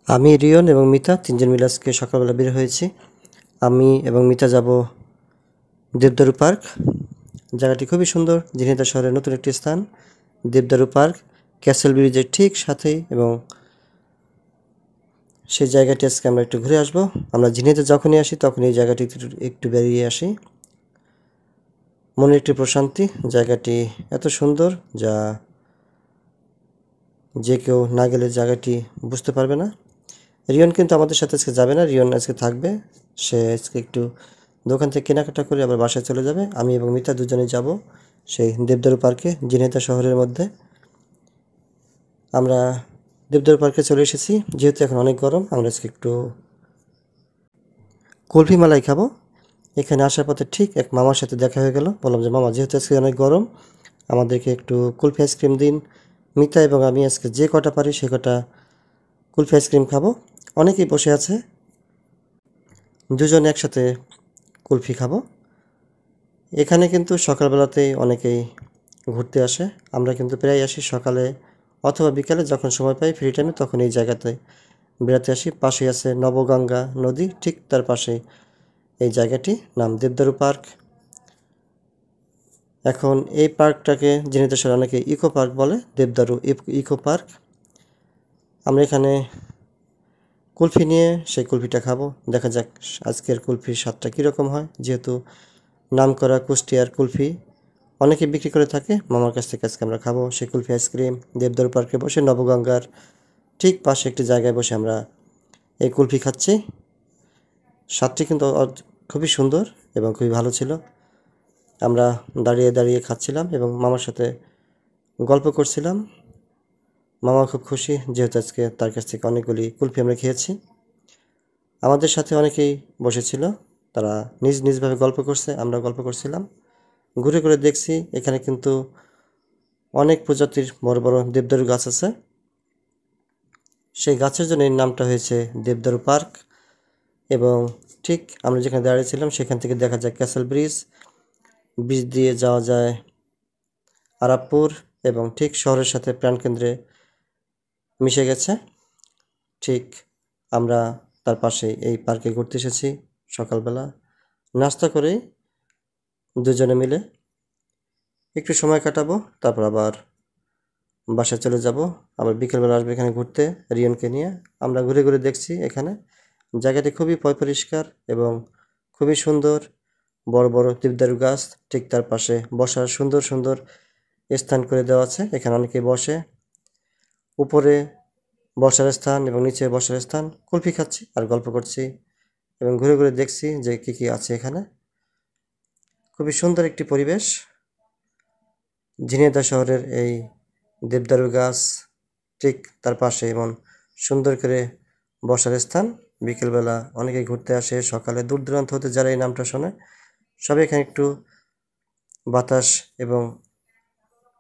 আমি রিয়ন এবং মিতা তিনজন মিলে আজকে সকালবেলা বের হয়েছি। আমি এবং মিতা যাব দেবদারু পার্ক। জায়গাটি খুবই সুন্দর, ঝিনাইদহ শহরের নতুন একটি স্থান। দেবদারু পার্ক ক্যাসেল ব্রিজের ঠিক সাথেই, এবং সেই জায়গাটি আজকে আমরা একটু ঘুরে আসব। আমরা ঝিনাইদহ যখনই আসি তখন এই জায়গাটি একটু বেরিয়ে আসি। মনের একটি প্রশান্তি। জায়গাটি এত সুন্দর যা যে কেউ না গেলে জায়গাটি বুঝতে পারবে না। রিয়ন কিন্তু আমাদের সাথে আজকে যাবে না, রিয়ন আজকে থাকবে। সে আজকে একটু দোকান থেকে কেনাকাটা করে আবার বাসায় চলে যাবে। আমি এবং মিতা দুজনেই যাব সেই দেবদারু পার্কে, ঝিনাইদহ শহরের মধ্যে। আমরা দেবদারু পার্কে চলে এসেছি। যেহেতু এখন অনেক গরম, আমরা আজকে একটু কুলফি মালাই খাবো। এখানে আসার পথে ঠিক এক মামার সাথে দেখা হয়ে গেল। বললাম যে মামা, যেহেতু আজকে অনেক গরম, আমাদেরকে একটু কুলফি আইসক্রিম দিন। মিতা এবং আমি আজকে যে কটা পারি সে কটা কুলফি আইসক্রিম খাবো। অনেকেই বসে আছে, দুজনে একসাথে কুলফি খাবো। এখানে কিন্তু সকালবেলাতেই অনেকেই ঘুরতে আসে। আমরা কিন্তু প্রায় আসি সকালে অথবা বিকালে, যখন সময় পাই ফ্রি টাইমে তখন এই জায়গাতে বেড়াতে আসি। পাশেই আছে নবগঙ্গা নদী, ঠিক তার পাশেই এই জায়গাটি, নাম দেবদারু পার্ক। এখন এই পার্কটাকে ঝিনাইদহ শহরে অনেকে ইকো পার্ক বলে, দেবদারু ইকো পার্ক। আমরা এখানে কুলফি নিয়ে সেই কুলফিটা খাবো। দেখা যাক আজকের কুলফির স্বাদটা কীরকম হয়। যেহেতু নামকরা কুষ্টিয়ার কুলফি অনেকে বিক্রি করে থাকে, মামার কাছ থেকে আজকে আমরা খাবো সেই কুলফি আইসক্রিম। দেবদারু পার্কে বসে নবগঙ্গার ঠিক পাশে একটি জায়গায় বসে আমরা এই কুলফি খাচ্ছি। স্বাদটি কিন্তু খুবই সুন্দর এবং খুবই ভালো ছিল। আমরা দাঁড়িয়ে দাঁড়িয়ে খাচ্ছিলাম এবং মামার সাথে গল্প করছিলাম। মামা খুব খুশি, যেহেতু আজকে তার কাছ থেকে অনেকগুলি কুলফি আমরা খেয়েছি। আমাদের সাথে অনেকেই বসেছিল, তারা নিজ নিজভাবে গল্প করছে, আমরা গল্প করছিলাম। ঘুরে ঘুরে দেখছি এখানে কিন্তু অনেক প্রজাতির বড় বড় দেবদারু গাছ আছে। সেই গাছের জন্য এই নামটা হয়েছে দেবদারু পার্ক। এবং ঠিক আমরা যেখানে দাঁড়িয়েছিলাম সেখান থেকে দেখা যায় ক্যাসেল ব্রিজ, ব্রিজ দিয়ে যাওয়া যায় আরাপপুর, এবং ঠিক শহরের সাথে প্রাণকেন্দ্রে মিশে গেছে। ঠিক আমরা তার পাশে এই পার্কে ঘুরতে এসেছি সকালবেলা। নাস্তা করে দুজনে মিলে একটু সময় কাটাবো, তারপর আবার বাসায় চলে যাব। আবার বিকেলবেলা আসবে এখানে ঘুরতে রিয়নকে নিয়ে। আমরা ঘুরে ঘুরে দেখছি এখানে জায়গাটি খুবই পরিষ্কার এবং খুবই সুন্দর। বড় বড় দেবদারু গাছ, ঠিক তার পাশে বসার সুন্দর সুন্দর স্থান করে দেওয়া আছে। এখানে অনেকে বসে, উপরে বসার স্থান এবং নিচে বসার স্থান। কুলফি খাচ্ছি আর গল্প করছি এবং ঘুরে ঘুরে দেখছি যে কী কী আছে এখানে। খুবই সুন্দর একটি পরিবেশ। ঝিনাইদহ শহরের এই দেবদারু গাছ, ঠিক তার পাশে এমন সুন্দর করে বসার স্থান। বিকেলবেলা অনেকেই ঘুরতে আসে, সকালে দূর দূরান্ত হতে যারা এই নামটা শোনে সবাই এখানে একটু বাতাস এবং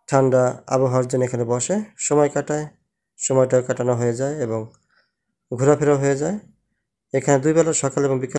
ঠান্ডা আবহাওয়ার জন্য এখানে বসে সময় কাটায়। সময়টা কাটানো হয়ে যায় এবং ঘোরাফেরা হয়ে যায়। এখানে দুই বেলা, সকাল এবং বিকেল